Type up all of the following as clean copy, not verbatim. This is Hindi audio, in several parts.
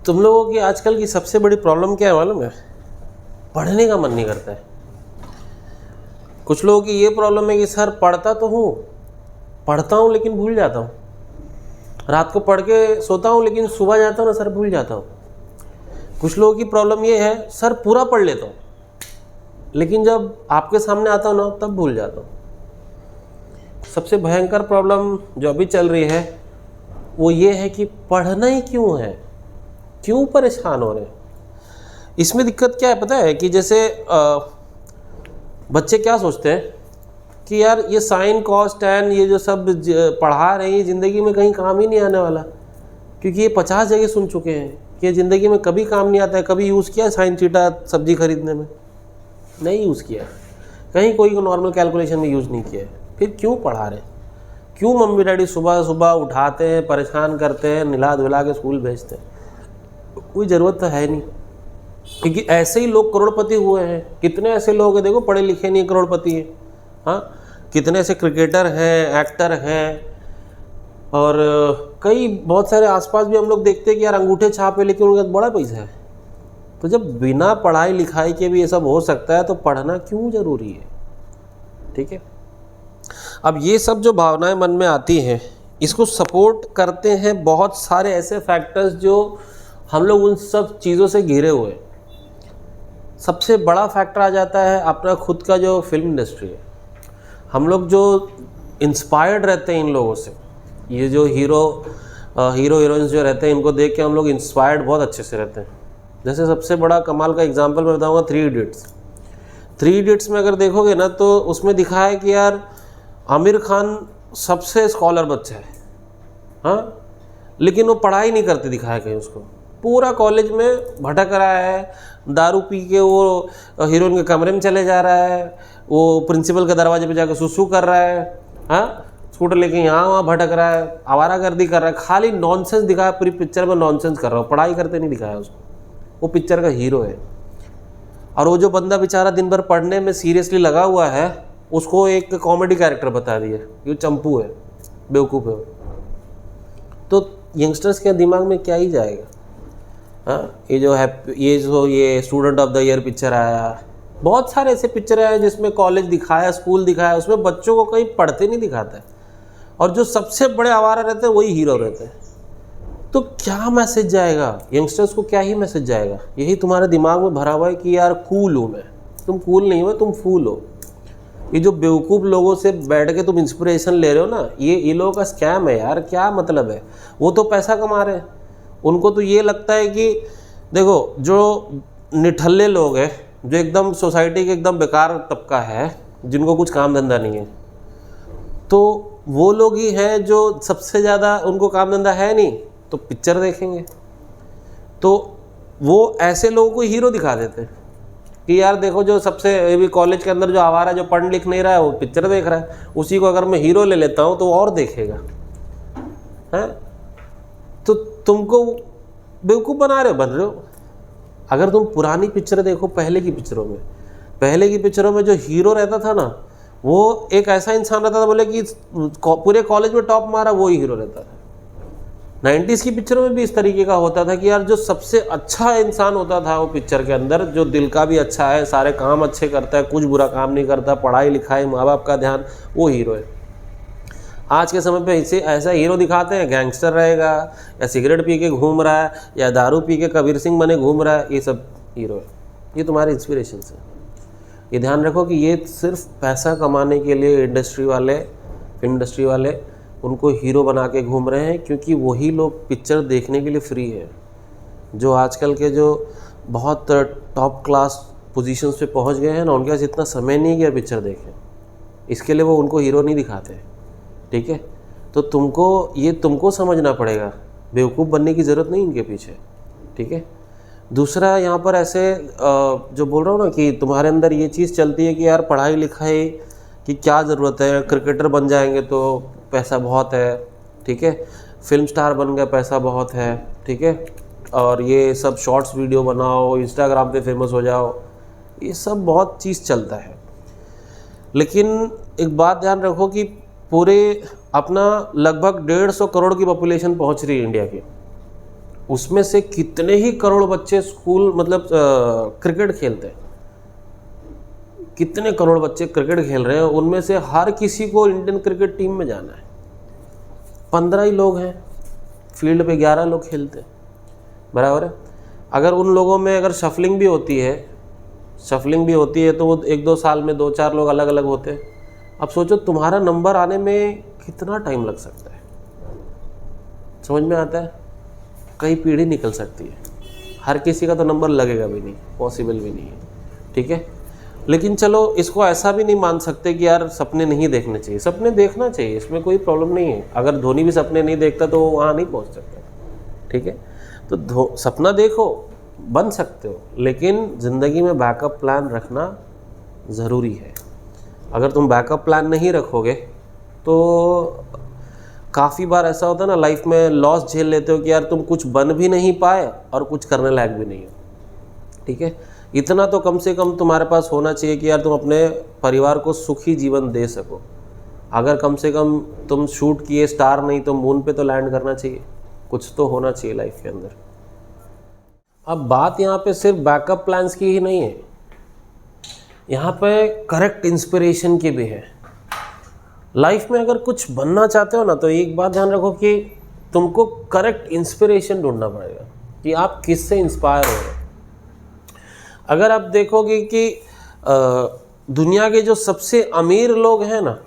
तुम लोगों की आजकल की सबसे बड़ी प्रॉब्लम क्या है मालूम है? पढ़ने का मन नहीं करता है। कुछ लोगों की ये प्रॉब्लम है कि सर पढ़ता तो हूँ, पढ़ता हूँ लेकिन भूल जाता हूँ। रात को पढ़ के सोता हूँ लेकिन सुबह जाता हूँ ना सर भूल जाता हूँ। कुछ लोगों की प्रॉब्लम ये है, सर पूरा पढ़ लेता हूँ लेकिन जब आपके सामने आता हूँ ना तब भूल जाता हूँ। सबसे भयंकर प्रॉब्लम जो अभी चल रही है वो ये है कि पढ़ना ही क्यों है, क्यों परेशान हो रहे हैं। इसमें दिक्कत क्या है पता है कि जैसे बच्चे क्या सोचते हैं कि यार ये साइन कॉस टैन ये जो सब पढ़ा रहे हैं ज़िंदगी में कहीं काम ही नहीं आने वाला, क्योंकि ये 50 जगह सुन चुके हैं कि ज़िंदगी में कभी काम नहीं आता है। कभी यूज़ किया साइन थीटा सब्जी खरीदने में? नहीं यूज़ किया। कहीं कोई नॉर्मल कैलकुलेशन में यूज़ नहीं किया है। फिर क्यों पढ़ा रहे हैं? क्यों मम्मी डैडी सुबह सुबह उठाते हैं, परेशान करते हैं, निला धुला के स्कूल भेजते हैं? कोई ज़रूरत तो है नहीं, क्योंकि ऐसे ही लोग करोड़पति हुए हैं। कितने ऐसे लोग हैं देखो पढ़े लिखे नहीं करोड़पति हैं। हाँ, कितने ऐसे क्रिकेटर हैं, एक्टर हैं, और कई बहुत सारे आसपास भी हम लोग देखते हैं कि यार अंगूठे छापे लेकिन उनके पास बड़ा पैसा है। तो जब बिना पढ़ाई लिखाई के भी ये सब हो सकता है तो पढ़ना क्यों ज़रूरी है? ठीक है। अब ये सब जो भावनाएं मन में आती हैं इसको सपोर्ट करते हैं बहुत सारे ऐसे फैक्टर्स जो हम लोग उन सब चीज़ों से घिरे हुए हैं। सबसे बड़ा फैक्टर आ जाता है अपना खुद का जो फिल्म इंडस्ट्री है। हम लोग जो इंस्पायर्ड रहते हैं इन लोगों से, ये जो हीरो हीरोइंस जो रहते हैं इनको देख के हम लोग इंस्पायर्ड बहुत अच्छे से रहते हैं। जैसे सबसे बड़ा कमाल का एग्जांपल मैं बताऊंगा, 3 इडियट्स। 3 इडियट्स में अगर देखोगे ना तो उसमें दिखा है कि यार आमिर खान सबसे स्कॉलर बच्चा है, हाँ, लेकिन वो पढ़ाई नहीं करते दिखाया कहीं उसको। पूरा कॉलेज में भटक रहा है, दारू पी के वो हीरोइन के कमरे में चले जा रहा है, वो प्रिंसिपल के दरवाजे पे जाकर सुसु कर रहा है, हाँ, स्कूटर लेके यहाँ वहाँ भटक रहा है, आवारागर्दी कर रहा है। खाली नॉनसेंस दिखाया, पूरी पिक्चर में नॉनसेंस कर रहा हो, पढ़ाई करते नहीं दिखाया उसको। वो पिक्चर का हीरो है। और वो जो बंदा बेचारा दिन भर पढ़ने में सीरियसली लगा हुआ है उसको एक कॉमेडी कैरेक्टर बता दिया, ये चंपू है, बेवकूफ़ है। तो यंगस्टर्स के दिमाग में क्या ही जाएगा? हाँ, ये student of the year picture आया, बहुत सारे ऐसे पिक्चर आए जिसमें कॉलेज दिखाया, स्कूल दिखाया, उसमें बच्चों को कहीं पढ़ते नहीं दिखाता है। और जो सबसे बड़े आवारा रहते हैं वही हीरो रहते हैं। तो क्या मैसेज जाएगा यंगस्टर्स को? क्या ही मैसेज जाएगा? यही तुम्हारे दिमाग में भरा हुआ है कि यार कूल हूँ मैं। तुम कूल नहीं हो, तुम फूल हो। ये जो बेवकूफ़ लोगों से बैठ के तुम इंस्पिरेशन ले रहे हो ना, ये लोगों का स्कैम है यार। क्या मतलब है? वो तो पैसा कमा रहे हैं, उनको तो ये लगता है कि देखो जो निठल्ले लोग हैं, जो एकदम सोसाइटी के एकदम बेकार तबका है, जिनको कुछ काम धंधा नहीं है, तो वो लोग ही हैं जो सबसे ज़्यादा, उनको काम धंधा है नहीं तो पिक्चर देखेंगे। तो वो ऐसे लोगों को हीरो दिखा देते हैं कि यार देखो जो सबसे भी कॉलेज के अंदर जो आवारा जो पढ़ लिख नहीं रहा है वो पिक्चर देख रहा है, उसी को अगर मैं हीरो ले लेता हूँ तो और देखेगा। हैं? तो तुमको बेवकूफ़ बना रहे हो, बन रहे हो। अगर तुम पुरानी पिक्चर देखो, पहले की पिक्चरों में जो हीरो रहता था ना, वो एक ऐसा इंसान रहता था, बोले कि पूरे कॉलेज में टॉप मारा वो ही हीरो रहता था। 90s की पिक्चरों में भी इस तरीके का होता था कि यार जो सबसे अच्छा इंसान होता था वो पिक्चर के अंदर, जो दिल का भी अच्छा है, सारे काम अच्छे करता है, कुछ बुरा काम नहीं करता, पढ़ाई लिखाई, माँ बाप का ध्यान, वो हीरो है। आज के समय पे इसे ऐसा हीरो दिखाते हैं, गैंगस्टर रहेगा या सिगरेट पी के घूम रहा है या दारू पी के कबीर सिंह बने घूम रहा है, ये सब हीरो है। ये तुम्हारे इंस्पिरेशन है। ये ध्यान रखो कि ये सिर्फ पैसा कमाने के लिए फिल्म इंडस्ट्री वाले उनको हीरो बना के घूम रहे हैं, क्योंकि वही लोग पिक्चर देखने के लिए फ्री है। जो आजकल के जो बहुत टॉप क्लास पोजीशंस पे पहुंच गए हैं ना, उनके पास इतना समय नहीं है कि पिक्चर देखें, इसके लिए वो उनको हीरो नहीं दिखाते। ठीक है, तो तुमको समझना पड़ेगा, बेवकूफ़ बनने की ज़रूरत नहीं इनके पीछे। ठीक है। दूसरा यहाँ पर ऐसे जो बोल रहा हूँ ना कि तुम्हारे अंदर ये चीज़ चलती है कि यार पढ़ाई लिखाई की क्या ज़रूरत है, क्रिकेटर बन जाएंगे तो पैसा बहुत है। ठीक है, फिल्म स्टार बन गया पैसा बहुत है। ठीक है, और ये सब शॉर्ट्स वीडियो बनाओ, इंस्टाग्राम पे फेमस हो जाओ, ये सब बहुत चीज़ चलता है। लेकिन एक बात ध्यान रखो कि पूरे अपना लगभग 150 करोड़ की पॉपुलेशन पहुंच रही है इंडिया की, उसमें से कितने ही करोड़ बच्चे स्कूल मतलब क्रिकेट खेलते हैं, कितने करोड़ बच्चे क्रिकेट खेल रहे हैं, उनमें से हर किसी को इंडियन क्रिकेट टीम में जाना है। 15 ही लोग हैं फील्ड पे, 11 लोग खेलते हैं, बराबर है। अगर उन लोगों में अगर शफलिंग भी होती है तो वो 1-2 साल में 2-4 लोग अलग अलग होते हैं। अब सोचो तुम्हारा नंबर आने में कितना टाइम लग सकता है, समझ में आता है? कई पीढ़ी निकल सकती है, हर किसी का तो नंबर लगेगा भी नहीं, पॉसिबल भी नहीं है, ठीक है। लेकिन चलो इसको ऐसा भी नहीं मान सकते कि यार सपने नहीं देखने चाहिए, सपने देखना चाहिए, इसमें कोई प्रॉब्लम नहीं है। अगर धोनी भी सपने नहीं देखता तो वो वहाँ नहीं पहुँच सकता, ठीक है। तो सपना देखो, बन सकते हो, लेकिन ज़िंदगी में बैकअप प्लान रखना ज़रूरी है। अगर तुम बैकअप प्लान नहीं रखोगे तो काफ़ी बार ऐसा होता है ना, लाइफ में लॉस झेल लेते हो कि यार तुम कुछ बन भी नहीं पाए और कुछ करने लायक भी नहीं हो, ठीक है। इतना तो कम से कम तुम्हारे पास होना चाहिए कि यार तुम अपने परिवार को सुखी जीवन दे सको। अगर कम से कम तुम शूट किए स्टार नहीं तो मून पे तो लैंड करना चाहिए, कुछ तो होना चाहिए लाइफ के अंदर। अब बात यहाँ पे सिर्फ बैकअप प्लान्स की ही नहीं है, यहाँ पे करेक्ट इंस्पिरेशन की भी है। लाइफ में अगर कुछ बनना चाहते हो ना तो एक बात ध्यान रखो कि तुमको करेक्ट इंस्पिरेशन ढूंढना पड़ेगा कि आप किससे इंस्पायर हो रहे हो। अगर आप देखोगे कि दुनिया के जो सबसे अमीर लोग हैं ना,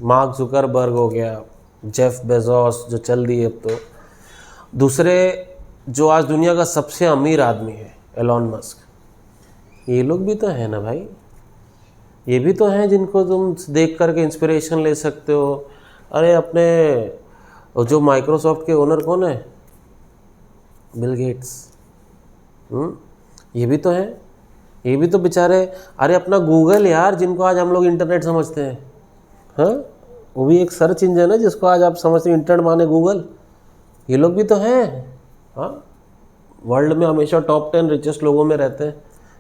मार्क जुकरबर्ग हो गया, जेफ बेजोस जो चल दिए अब तो, दूसरे जो आज दुनिया का सबसे अमीर आदमी है एलॉन मस्क, ये लोग भी तो हैं ना भाई, ये भी तो हैं जिनको तुम देख करके इंस्पिरेशन ले सकते हो। अरे अपने जो माइक्रोसॉफ्ट के ओनर कौन है, बिल गेट्स, ये भी तो हैं, ये भी तो बेचारे। अरे अपना गूगल यार, जिनको आज हम लोग इंटरनेट समझते हैं, हाँ, वो भी एक सर्च इंजन है जिसको आज आप समझते हैं इंटरनेट माने गूगल, ये लोग भी तो हैं, हाँ, वर्ल्ड में हमेशा टॉप 10 रिचेस्ट लोगों में रहते हैं,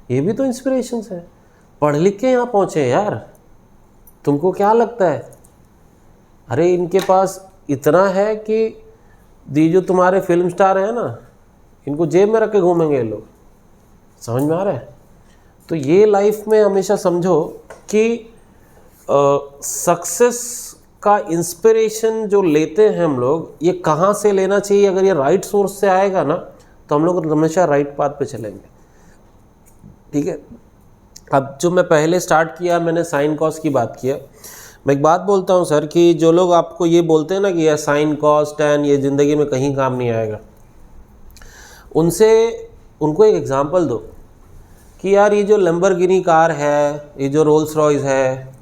ये भी तो इंस्पिरेशंस हैं। पढ़ लिख के यहाँ पहुँचे यार, तुमको क्या लगता है? अरे इनके पास इतना है कि ये जो तुम्हारे फिल्म स्टार हैं ना, इनको जेब में रख के घूमेंगे ये लोग, समझ में आ रहा है? तो ये लाइफ में हमेशा समझो कि सक्सेस का इंस्पिरेशन जो लेते हैं हम लोग, ये कहाँ से लेना चाहिए? अगर ये राइट सोर्स से आएगा ना तो हम लोग हमेशा राइट पाथ पे चलेंगे, ठीक है। अब जो मैं पहले स्टार्ट किया, मैंने साइन कॉस की बात किया। मैं एक बात बोलता हूँ सर कि जो लोग आपको ये बोलते हैं ना कि यार साइन कॉस टैन ये ज़िंदगी में कहीं काम नहीं आएगा, उनको एक एग्जांपल दो कि यार ये जो लैम्बोर्गिनी कार है, ये जो रोल्स रॉयस है,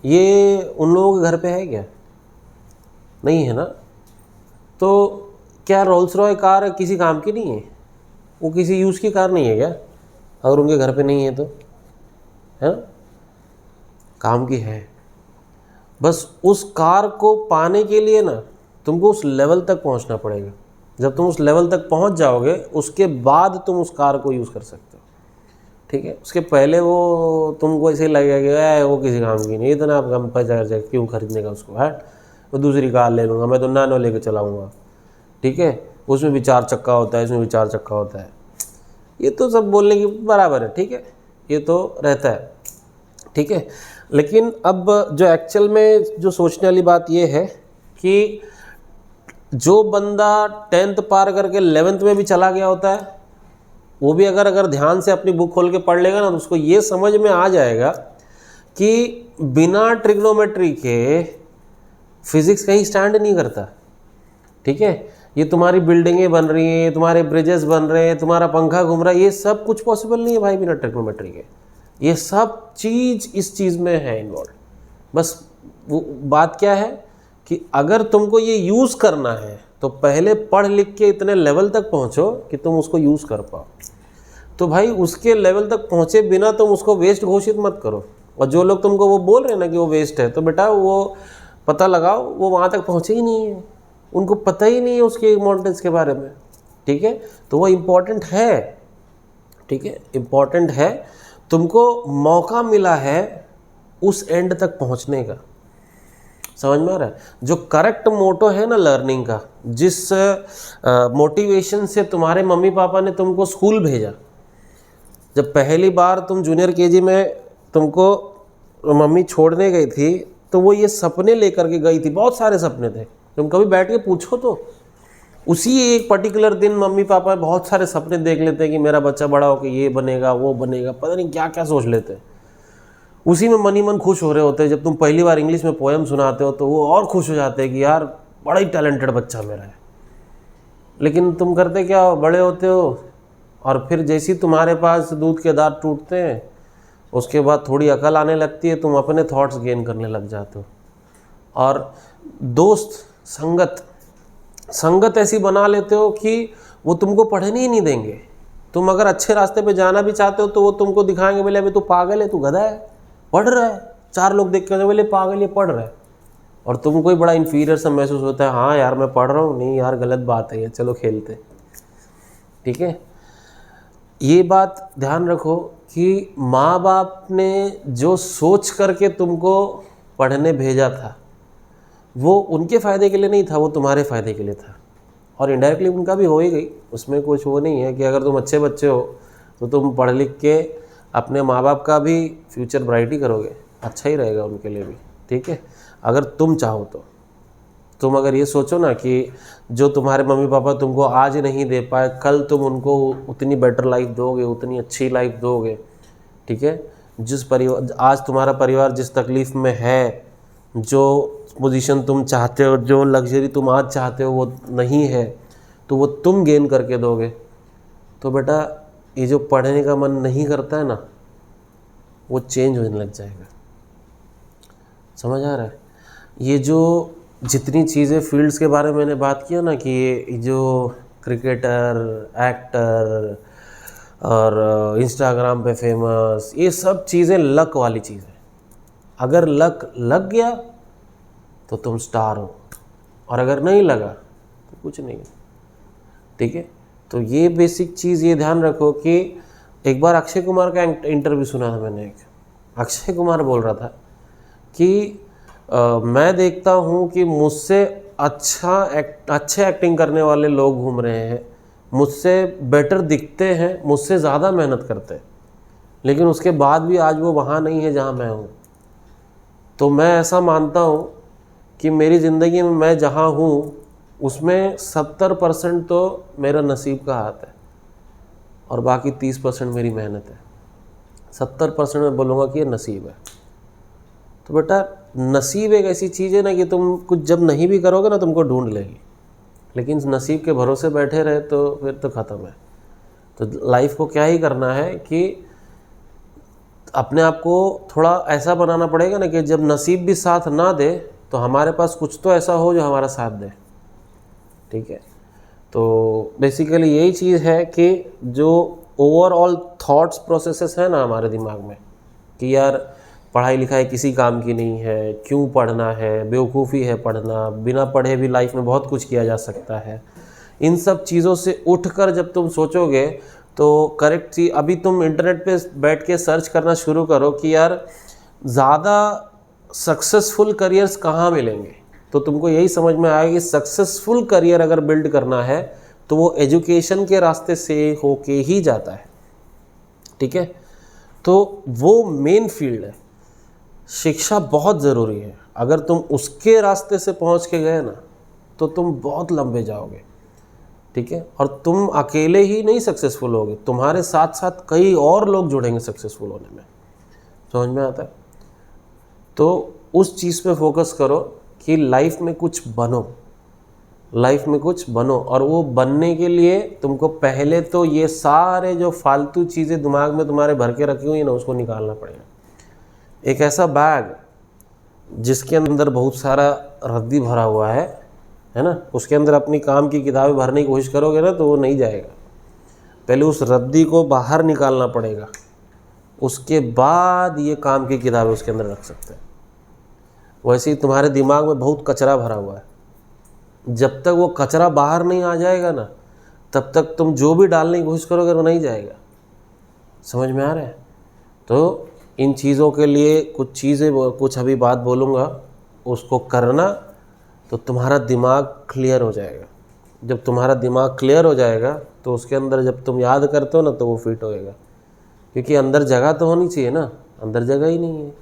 ये उन लोगों के घर पे है क्या? नहीं है ना। तो क्या रोल्स रॉय कार किसी काम की नहीं है? वो किसी यूज़ की कार नहीं है क्या? अगर उनके घर पे नहीं है तो, है ना, काम की है। बस उस कार को पाने के लिए ना तुमको उस लेवल तक पहुंचना पड़ेगा। जब तुम उस लेवल तक पहुंच जाओगे उसके बाद तुम उस कार को यूज़ कर सकते हो, ठीक है। उसके पहले वो तुमको ऐसे लगेगा कि वो किसी काम की नहीं, इतना आप कम पैसा क्यों खरीदने का उसको, है वो दूसरी कार ले लूँगा, मैं तो नैनो लेके चलाऊँगा, ठीक है, उसमें भी 4 चक्का होता है, इसमें भी 4 चक्का होता है। ये तो सब बोलने की बराबर है, ठीक है, ये तो रहता है, ठीक है। लेकिन अब जो एक्चुअल में जो सोचने वाली बात ये है कि जो बंदा 10th पार करके 11th में भी चला गया होता है, वो भी अगर ध्यान से अपनी बुक खोल के पढ़ लेगा ना तो उसको ये समझ में आ जाएगा कि बिना ट्रिग्नोमेट्री के फिज़िक्स कहीं स्टैंड नहीं करता, ठीक है। ये तुम्हारी बिल्डिंगें बन रही हैं, तुम्हारे ब्रिजेस बन रहे हैं, तुम्हारा पंखा घूम रहा है, ये सब कुछ पॉसिबल नहीं है भाई बिना ट्रिग्नोमेट्री के। ये सब चीज़ इस चीज़ में है इन्वॉल्व। बस वो बात क्या है कि अगर तुमको ये यूज़ करना है तो पहले पढ़ लिख के इतने लेवल तक पहुँचो कि तुम उसको यूज़ कर पाओ। तो भाई उसके लेवल तक पहुँचे बिना तुम उसको वेस्ट घोषित मत करो। और जो लोग तुमको वो बोल रहे हैं ना कि वो वेस्ट है, तो बेटा वो पता लगाओ वो वहाँ तक पहुँचे ही नहीं है, उनको पता ही नहीं है उसके इम्पोर्टेंस के बारे में, ठीक है। तो वो इम्पोर्टेंट है, ठीक है, इम्पोर्टेंट है। तुमको मौका मिला है उस एंड तक पहुंचने का, समझ में आ रहा है? जो करेक्ट मोटो है ना लर्निंग का, जिस मोटिवेशन से तुम्हारे मम्मी पापा ने तुमको स्कूल भेजा, जब पहली बार तुम जूनियर केजी में तुमको मम्मी छोड़ने गई थी, तो वो ये सपने लेकर के गई थी, बहुत सारे सपने थे। तुम कभी बैठ के पूछो तो उसी एक पर्टिकुलर दिन मम्मी पापा बहुत सारे सपने देख लेते हैं कि मेरा बच्चा बड़ा होकर ये बनेगा वो बनेगा, पता नहीं क्या क्या सोच लेते हैं। उसी में मन ही मन खुश हो रहे होते हैं। जब तुम पहली बार इंग्लिश में पोएम सुनाते हो तो वो और खुश हो जाते हैं कि यार बड़ा ही टैलेंटेड बच्चा मेरा है। लेकिन तुम करते क्या हो, बड़े होते हो और फिर जैसे तुम्हारे पास दूध के दांत टूटते हैं, उसके बाद थोड़ी अकल आने लगती है, तुम अपने थॉट्स गेन करने लग जाते हो। और दोस्त संगत ऐसी बना लेते हो कि वो तुमको पढ़ने ही नहीं देंगे। तुम अगर अच्छे रास्ते पे जाना भी चाहते हो तो वो तुमको दिखाएंगे, बोले अभी तू पागल है, तू गधा है, पढ़ रहा है। 4 लोग देख के बोले पागल, ये पढ़ रहा है, और तुमको ही बड़ा इन्फीरियर सा महसूस होता है। हाँ यार मैं पढ़ रहा हूँ, नहीं यार गलत बात है ये, चलो खेलते। ठीक है, ये बात ध्यान रखो कि माँ बाप ने जो सोच करके तुमको पढ़ने भेजा था वो उनके फ़ायदे के लिए नहीं था, वो तुम्हारे फ़ायदे के लिए था। और इनडायरेक्टली उनका भी हो ही गई, उसमें कुछ वो नहीं है कि अगर तुम अच्छे बच्चे हो तो तुम पढ़ लिख के अपने माँ बाप का भी फ्यूचर ब्राइट ही करोगे, अच्छा ही रहेगा उनके लिए भी। ठीक है, अगर तुम चाहो तो। तुम अगर ये सोचो ना कि जो तुम्हारे मम्मी पापा तुमको आज नहीं दे पाए, कल तुम उनको उतनी बेटर लाइफ दोगे, उतनी अच्छी लाइफ दोगे। ठीक है, जिस परिवार आज तुम्हारा परिवार जिस तकलीफ़ में है, जो पोजीशन तुम चाहते हो, जो लग्जरी तुम आज चाहते हो वो नहीं है, तो वो तुम गेन करके दोगे। तो बेटा ये जो पढ़ने का मन नहीं करता है ना, वो चेंज होने लग जाएगा। समझ आ रहा है? ये जो जितनी चीज़ें फील्ड्स के बारे में मैंने बात किया ना, कि ये जो क्रिकेटर, एक्टर और इंस्टाग्राम पे फेमस, ये सब चीज़ें लक वाली चीज़ है। अगर लक लग गया तो तुम स्टार हो, और अगर नहीं लगा तो कुछ नहीं। ठीक है, तो ये बेसिक चीज़ ये ध्यान रखो कि एक बार अक्षय कुमार का इंटरव्यू सुना था मैंने। एक अक्षय कुमार बोल रहा था कि मैं देखता हूँ कि मुझसे अच्छे एक्टिंग करने वाले लोग घूम रहे हैं, मुझसे बेटर दिखते हैं, मुझसे ज़्यादा मेहनत करते हैं, लेकिन उसके बाद भी आज वो वहाँ नहीं है जहाँ मैं हूँ। तो मैं ऐसा मानता हूँ कि मेरी ज़िंदगी में मैं जहाँ हूँ उसमें 70% तो मेरा नसीब का हाथ है और बाकी 30% मेरी मेहनत है। 70% मैं बोलूँगा कि ये नसीब है। तो बेटा नसीब एक ऐसी चीज़ है ना कि तुम कुछ जब नहीं भी करोगे ना तुमको ढूंढ लेगी, लेकिन नसीब के भरोसे बैठे रहे तो फिर तो ख़त्म है। तो लाइफ को क्या ही करना है कि अपने आप को थोड़ा ऐसा बनाना पड़ेगा ना कि जब नसीब भी साथ ना दे तो हमारे पास कुछ तो ऐसा हो जो हमारा साथ दे। ठीक है, तो बेसिकली यही चीज़ है कि जो ओवरऑल थॉट्स प्रोसेसेस है ना हमारे दिमाग में कि यार पढ़ाई लिखाई किसी काम की नहीं है, क्यों पढ़ना है, बेवकूफ़ी है पढ़ना, बिना पढ़े भी लाइफ में बहुत कुछ किया जा सकता है। इन सब चीज़ों से उठकर जब तुम सोचोगे तो करेक्ट चीज़, अभी तुम इंटरनेट पे बैठ के सर्च करना शुरू करो कि यार ज़्यादा सक्सेसफुल करियर्स कहाँ मिलेंगे, तो तुमको यही समझ में आएगा कि सक्सेसफुल करियर अगर बिल्ड करना है तो वो एजुकेशन के रास्ते से होके ही जाता है। ठीक है, तो वो मेन फील्ड है, शिक्षा बहुत ज़रूरी है। अगर तुम उसके रास्ते से पहुंच के गए ना तो तुम बहुत लंबे जाओगे। ठीक है, और तुम अकेले ही नहीं सक्सेसफुल होगे, तुम्हारे साथ साथ कई और लोग जुड़ेंगे सक्सेसफुल होने में। समझ में आता है? तो उस चीज़ पे फोकस करो कि लाइफ में कुछ बनो, लाइफ में कुछ बनो। और वो बनने के लिए तुमको पहले तो ये सारे जो फालतू चीज़ें दिमाग में तुम्हारे भर के रखी हुई है ना, उसको निकालना पड़ेगा। एक ऐसा बैग जिसके अंदर बहुत सारा रद्दी भरा हुआ है ना, उसके अंदर अपनी काम की किताबें भरने की कोशिश करोगे ना तो वो नहीं जाएगा। पहले उस रद्दी को बाहर निकालना पड़ेगा, उसके बाद ये काम की किताबें उसके अंदर रख सकते हैं। वैसे ही तुम्हारे दिमाग में बहुत कचरा भरा हुआ है, जब तक वो कचरा बाहर नहीं आ जाएगा ना तब तक तुम जो भी डालने की कोशिश करोगे वो नहीं जाएगा। समझ में आ रहा है? तो इन चीज़ों के लिए कुछ अभी बात बोलूँगा उसको करना तो तुम्हारा दिमाग क्लियर हो जाएगा। जब तुम्हारा दिमाग क्लियर हो जाएगा तो उसके अंदर जब तुम याद करते हो ना तो वो फिट होएगा, क्योंकि अंदर जगह तो होनी चाहिए ना, अंदर जगह ही नहीं है।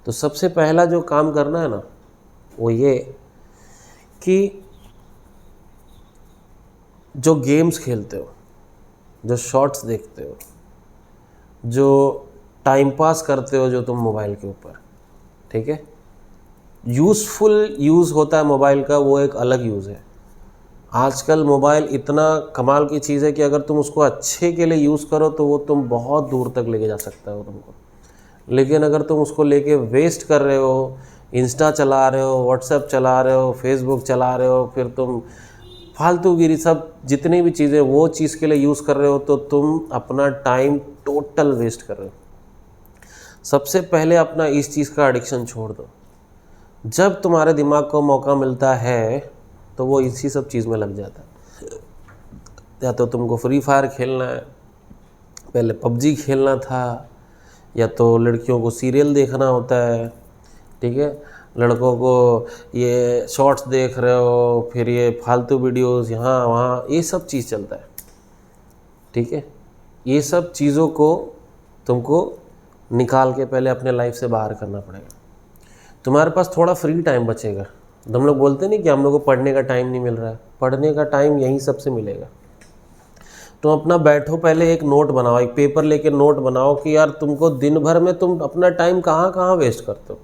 तो सबसे पहला जो काम करना है ना वो ये कि जो गेम्स खेलते हो, जो शॉर्ट्स देखते हो, जो टाइम पास करते हो जो तुम मोबाइल के ऊपर, ठीक है, यूज़फुल यूज़ होता है मोबाइल का, वो एक अलग यूज़ है। आजकल मोबाइल इतना कमाल की चीज़ है कि अगर तुम उसको अच्छे के लिए यूज़ करो तो वो तुम बहुत दूर तक लेके जा सकता है तुमको। लेकिन अगर तुम उसको लेके वेस्ट कर रहे हो, इंस्टा चला रहे हो, व्हाट्सएप चला रहे हो, फेसबुक चला रहे हो, फिर तुम फालतूगिरी सब जितनी भी चीज़ें वो चीज़ के लिए यूज़ कर रहे हो, तो तुम अपना टाइम टोटल वेस्ट कर रहे हो। सबसे पहले अपना इस चीज़ का एडिक्शन छोड़ दो। जब तुम्हारे दिमाग को मौका मिलता है तो वो इसी सब चीज़ में लग जाता है। या तो तुमको फ्री फायर खेलना है, पहले पबजी खेलना था, या तो लड़कियों को सीरियल देखना होता है, ठीक है, लड़कों को ये शॉर्ट्स देख रहे हो, फिर ये फालतू वीडियोस यहाँ वहाँ, ये सब चीज़ चलता है, ठीक है। ये सब चीज़ों को तुमको निकाल के पहले अपने लाइफ से बाहर करना पड़ेगा। तुम्हारे पास थोड़ा फ्री टाइम बचेगा। हम लोग बोलते नहीं कि हम लोग को पढ़ने का टाइम नहीं मिल रहा है, पढ़ने का टाइम यहीं सबसे मिलेगा। तो अपना बैठो, पहले एक नोट बनाओ, एक पेपर लेके नोट बनाओ कि यार तुमको दिन भर में तुम अपना टाइम कहाँ कहाँ वेस्ट करते हो।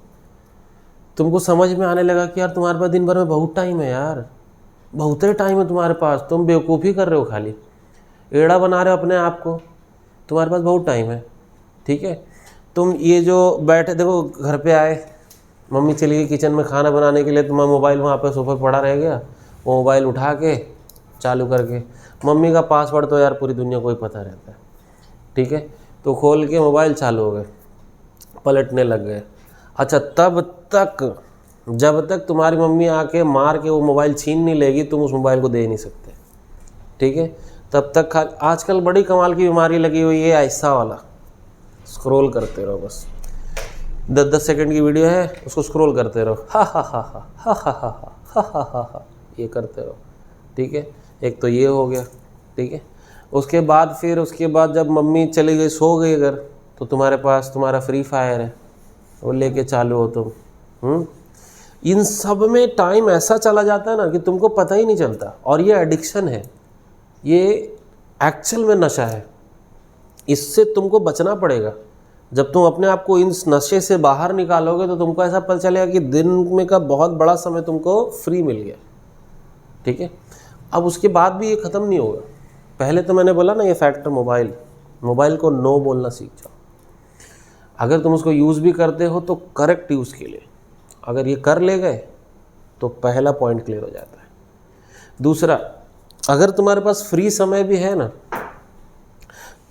तुमको समझ में आने लगा कि यार तुम्हारे पास दिन भर में बहुत टाइम है, यार बहुत ही टाइम है तुम्हारे पास, तुम बेवकूफ़ी कर रहे हो, खाली एड़ा बना रहे हो अपने आप को, तुम्हारे पास बहुत टाइम है, ठीक है। तुम ये जो बैठे, देखो घर पे आए, मम्मी चली गई किचन में खाना बनाने के लिए, तुम्हारा मोबाइल वहाँ पे सोफे पड़ा रह गया, वो मोबाइल उठा के चालू करके, मम्मी का पासवर्ड तो यार पूरी दुनिया को ही पता रहता है, ठीक है, तो खोल के मोबाइल चालू हो गए, पलटने लग गए। अच्छा, तब तक जब तक तुम्हारी मम्मी आके मार के वो मोबाइल छीन नहीं लेगी, तुम उस मोबाइल को दे नहीं सकते, ठीक है। तब तक आजकल बड़ी कमाल की बीमारी लगी हुई है ऐसा वाला, स्क्रॉल करते रहो, बस 10-10 सेकंड की वीडियो है, उसको स्क्रॉल करते रहो, हा हा हा हा हा हा हा हा हा हा हा, ये करते रहो, ठीक है। एक तो ये हो गया, ठीक है। उसके बाद जब मम्मी चली गई, सो गई अगर, तो तुम्हारे पास तुम्हारा फ्री फायर है, वो लेके चालू हो तुम। इन सब में टाइम ऐसा चला जाता है ना कि तुमको पता ही नहीं चलता। और ये एडिक्शन है, ये एक्चुअल में नशा है, इससे तुमको बचना पड़ेगा। जब तुम अपने आप को इस नशे से बाहर निकालोगे तो तुमको ऐसा पता चलेगा कि दिन में का बहुत बड़ा समय तुमको फ्री मिल गया, ठीक है। अब उसके बाद भी ये ख़त्म नहीं होगा। पहले तो मैंने बोला ना ये फैक्टर, मोबाइल को नो बोलना सीख जाओ। अगर तुम उसको यूज़ भी करते हो तो करेक्ट यूज़ के लिए, अगर ये कर ले गए तो पहला पॉइंट क्लियर हो जाता है। दूसरा, अगर तुम्हारे पास फ्री समय भी है ना,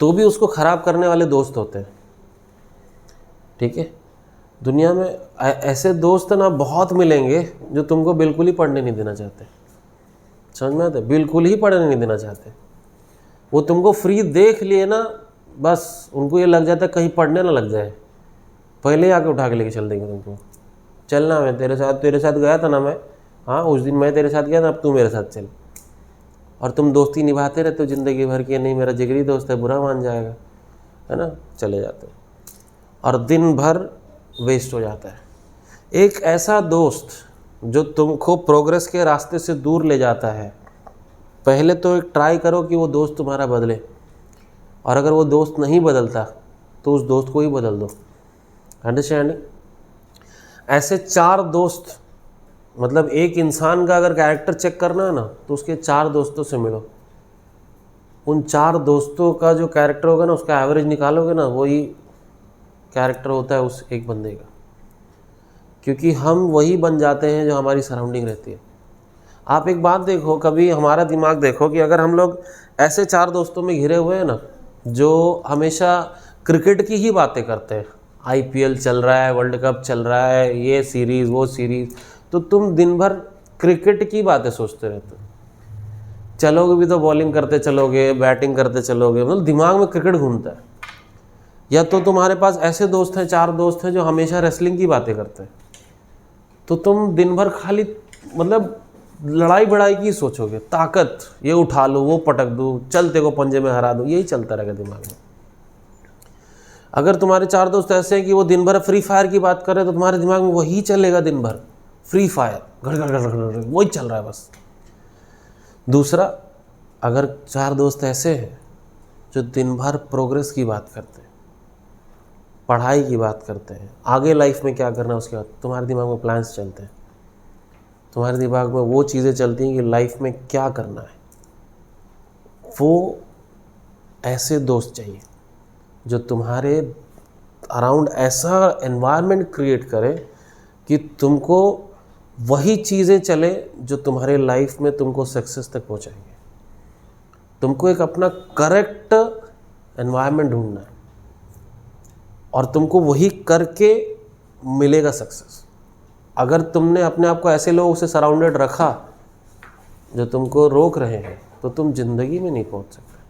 तो भी उसको ख़राब करने वाले दोस्त होते हैं, ठीक है। दुनिया में ऐसे दोस्त ना बहुत मिलेंगे जो तुमको बिल्कुल ही पढ़ने नहीं देना चाहते, समझ में आता है, बिल्कुल ही पढ़ने नहीं देना चाहते। वो तुमको फ्री देख लिए ना, बस उनको ये लग जाता है कहीं पढ़ने ना लग जाए, पहले ही आके उठा के लेके चल देंगे तुमको। चलना, मैं तेरे साथ गया था ना, मैं, हाँ उस दिन मैं तेरे साथ गया था, अब तू मेरे साथ चल। और तुम दोस्ती निभाते रहते हो ज़िंदगी भर की, नहीं मेरा जिगरी दोस्त है, बुरा मान जाएगा, है ना, चले जाते हो और दिन भर वेस्ट हो जाता है। एक ऐसा दोस्त जो तुमको प्रोग्रेस के रास्ते से दूर ले जाता है, पहले तो एक ट्राई करो कि वो दोस्त तुम्हारा बदले, और अगर वो दोस्त नहीं बदलता तो उस दोस्त को ही बदल दो। अंडरस्टैंडिंग? ऐसे 4 दोस्त, मतलब एक इंसान का अगर कैरेक्टर चेक करना है ना तो उसके 4 दोस्तों से मिलो। उन 4 दोस्तों का जो कैरेक्टर होगा ना, उसका एवरेज निकालोगे ना, वही कैरेक्टर होता है उस एक बंदे का, क्योंकि हम वही बन जाते हैं जो हमारी सराउंडिंग रहती है। आप एक बात देखो, कभी हमारा दिमाग देखो कि अगर हम लोग ऐसे 4 दोस्तों में घिरे हुए हैं ना, जो हमेशा क्रिकेट की ही बातें करते हैं, IPL चल रहा है, वर्ल्ड कप चल रहा है, ये सीरीज़ वो सीरीज़, तो तुम दिन भर क्रिकेट की बातें सोचते रहते हो। चलोगे भी तो बॉलिंग करते चलोगे, बैटिंग करते चलोगे, मतलब दिमाग में क्रिकेट घूमता है। या तो तुम्हारे पास ऐसे दोस्त हैं, 4 दोस्त हैं जो हमेशा रेसलिंग की बातें करते हैं, तो तुम दिन भर खाली मतलब लड़ाई बड़ाई की सोचोगे, ताकत, ये उठा लो, वो पटक दो, चलते को पंजे में हरा दो, यही चलता रहेगा दिमाग में। अगर तुम्हारे 4 दोस्त ऐसे हैं कि वो दिन भर फ्री फायर की बात कर रहे हैं तो तुम्हारे दिमाग में वही चलेगा दिन भर, फ्री फायर, घड़ घड़ घड़ घड़ वही चल रहा है बस। दूसरा, अगर 4 दोस्त ऐसे हैं जो दिन भर प्रोग्रेस की बात करते हैं, पढ़ाई की बात करते हैं, आगे लाइफ में क्या करना है उसके बाद, तुम्हारे दिमाग में प्लान्स चलते हैं, तुम्हारे दिमाग में वो चीज़ें चलती हैं कि लाइफ में क्या करना है, वो ऐसे दोस्त चाहिए जो तुम्हारे अराउंड ऐसा एनवायरनमेंट क्रिएट करे कि तुमको वही चीज़ें चले जो तुम्हारे लाइफ में तुमको सक्सेस तक पहुंचाएंगे। तुमको एक अपना करेक्ट एनवायरनमेंट ढूंढना है और तुमको वही करके मिलेगा सक्सेस। अगर तुमने अपने आप को ऐसे लोगों से सराउंडेड रखा जो तुमको रोक रहे हैं तो तुम ज़िंदगी में नहीं पहुंच सकते।